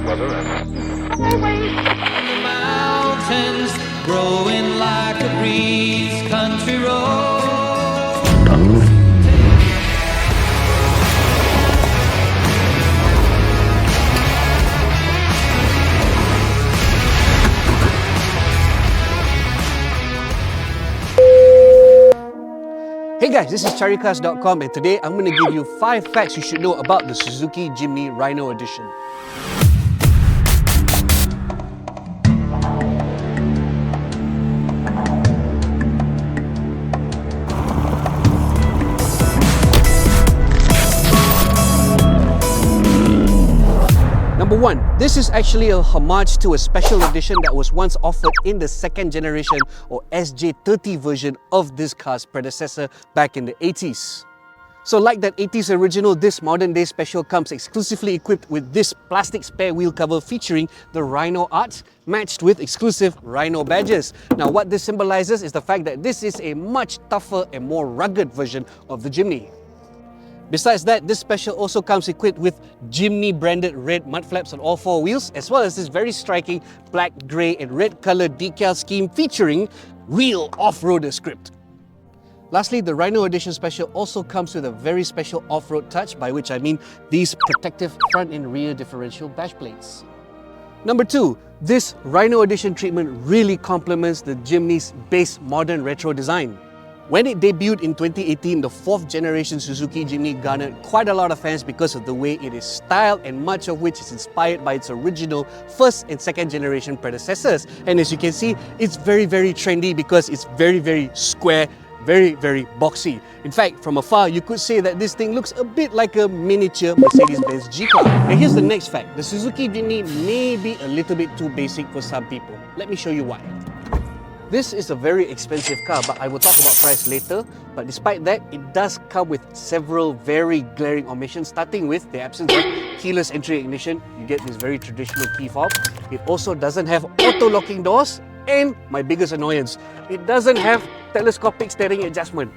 weather The mountains growing like a breeze, country road. Hey guys, this is Caricarz.com and today I'm going to give you 5 facts you should know about the Suzuki Jimny Rhino edition. Number 1, this is actually a homage to a special edition that was once offered in the second generation or SJ30 version of this car's predecessor back in the 80s. So like that 80s original, this modern day special comes exclusively equipped with this plastic spare wheel cover featuring the Rhino art matched with exclusive Rhino badges. Now what this symbolizes is the fact that this is a much tougher and more rugged version of the Jimny. Besides that, this special also comes equipped with Jimny branded red mud flaps on all 4 wheels, as well as this very striking black, grey and red coloured decal scheme featuring real off-roader script. Lastly, the Rhino Edition Special also comes with a very special off-road touch, by which I mean these protective front and rear differential dash plates. Number 2, this Rhino Edition treatment really complements the Jimny's base modern retro design. When it debuted in 2018, the 4th generation Suzuki Jimny garnered quite a lot of fans because of the way it is styled, and much of which is inspired by its original 1st and 2nd generation predecessors. And as you can see, it's very trendy because it's very square, very boxy. In fact, from afar, you could say that this thing looks a bit like a miniature Mercedes-Benz G-Car. And here's the next fact. The Suzuki Jimny may be a little bit too basic for some people. Let me show you why. This is a very expensive car, but I will talk about price later. But despite that, it does come with several very glaring omissions, starting with the absence of keyless entry ignition. You get this very traditional key fob. It also doesn't have auto-locking doors, and my biggest annoyance, it doesn't have telescopic steering adjustment.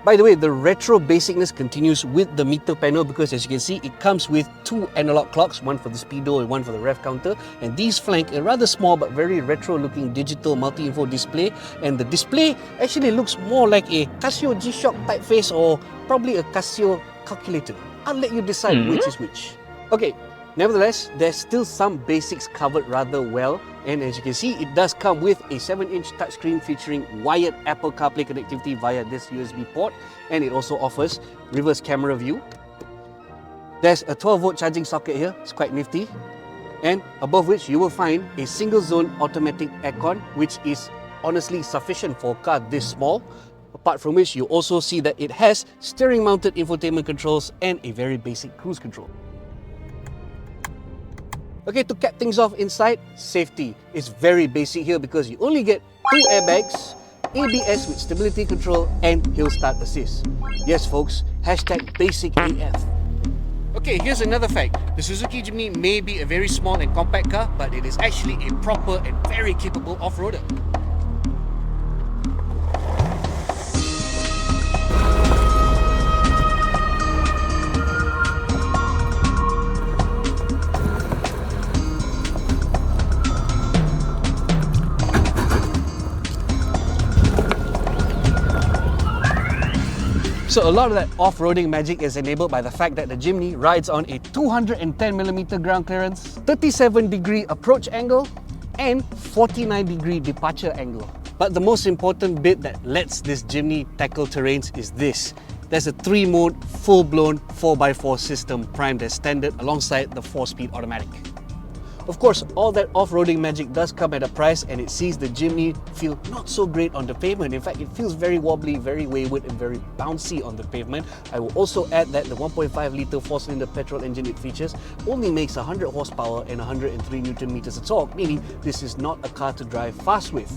By the way, the retro basicness continues with the meter panel because as you can see, it comes with 2 analog clocks, one for the speedo and one for the rev counter, and these flank a rather small but very retro looking digital multi-info display, and the display actually looks more like a Casio G-Shock typeface or probably a Casio calculator. I'll let you decide which is which. Okay, nevertheless, there's still some basics covered rather well, and as you can see, it does come with a 7-inch touchscreen featuring wired Apple CarPlay connectivity via this USB port, and it also offers reverse camera view. There's a 12-volt charging socket here, it's quite nifty, and above which you will find a single-zone automatic aircon, which is honestly sufficient for a car this small. Apart from which, you also see that it has steering-mounted infotainment controls and a very basic cruise control. Okay, to cap things off inside, safety is very basic here because you only get 2 airbags, ABS with stability control and hill start assist. Yes folks, hashtag basic AF. Okay, here's another fact. The Suzuki Jimny may be a very small and compact car, but it is actually a proper and very capable off-roader. So a lot of that off-roading magic is enabled by the fact that the Jimny rides on a 210mm ground clearance, 37-degree approach angle, and 49-degree departure angle. But the most important bit that lets this Jimny tackle terrains is this. There's a 3-mode, full-blown 4x4 system primed as standard alongside the 4-speed automatic. Of course, all that off-roading magic does come at a price, and it sees the Jimny feel not so great on the pavement. In fact, it feels very wobbly, very wayward and very bouncy on the pavement. I will also add that the 1.5-litre 4-cylinder petrol engine it features only makes 100 horsepower and 103 Nm of torque, meaning this is not a car to drive fast with.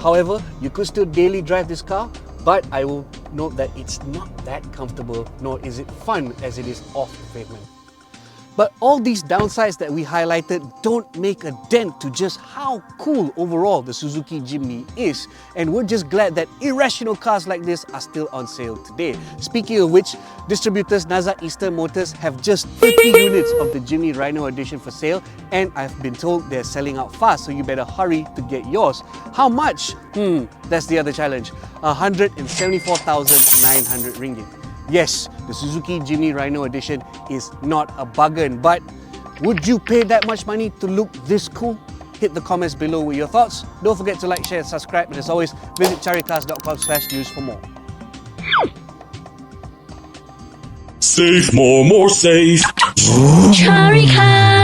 However, you could still daily drive this car, but I will note that it's not that comfortable, nor is it fun as it is off the pavement. But all these downsides that we highlighted don't make a dent to just how cool overall the Suzuki Jimny is. And we're just glad that irrational cars like this are still on sale today. Speaking of which, distributors Naza Eastern Motors have just 30 units of the Jimny Rhino edition for sale, and I've been told they're selling out fast, so you better hurry to get yours. How much? That's the other challenge. 174,900 ringgit. Yes, the Suzuki Jimny Rhino edition is not a bargain, but would you pay that much money to look this cool? Hit the comments below with your thoughts. Don't forget to like, share and subscribe, and as always, visit caricarz.com/news for more. Save more safe. Caricarz.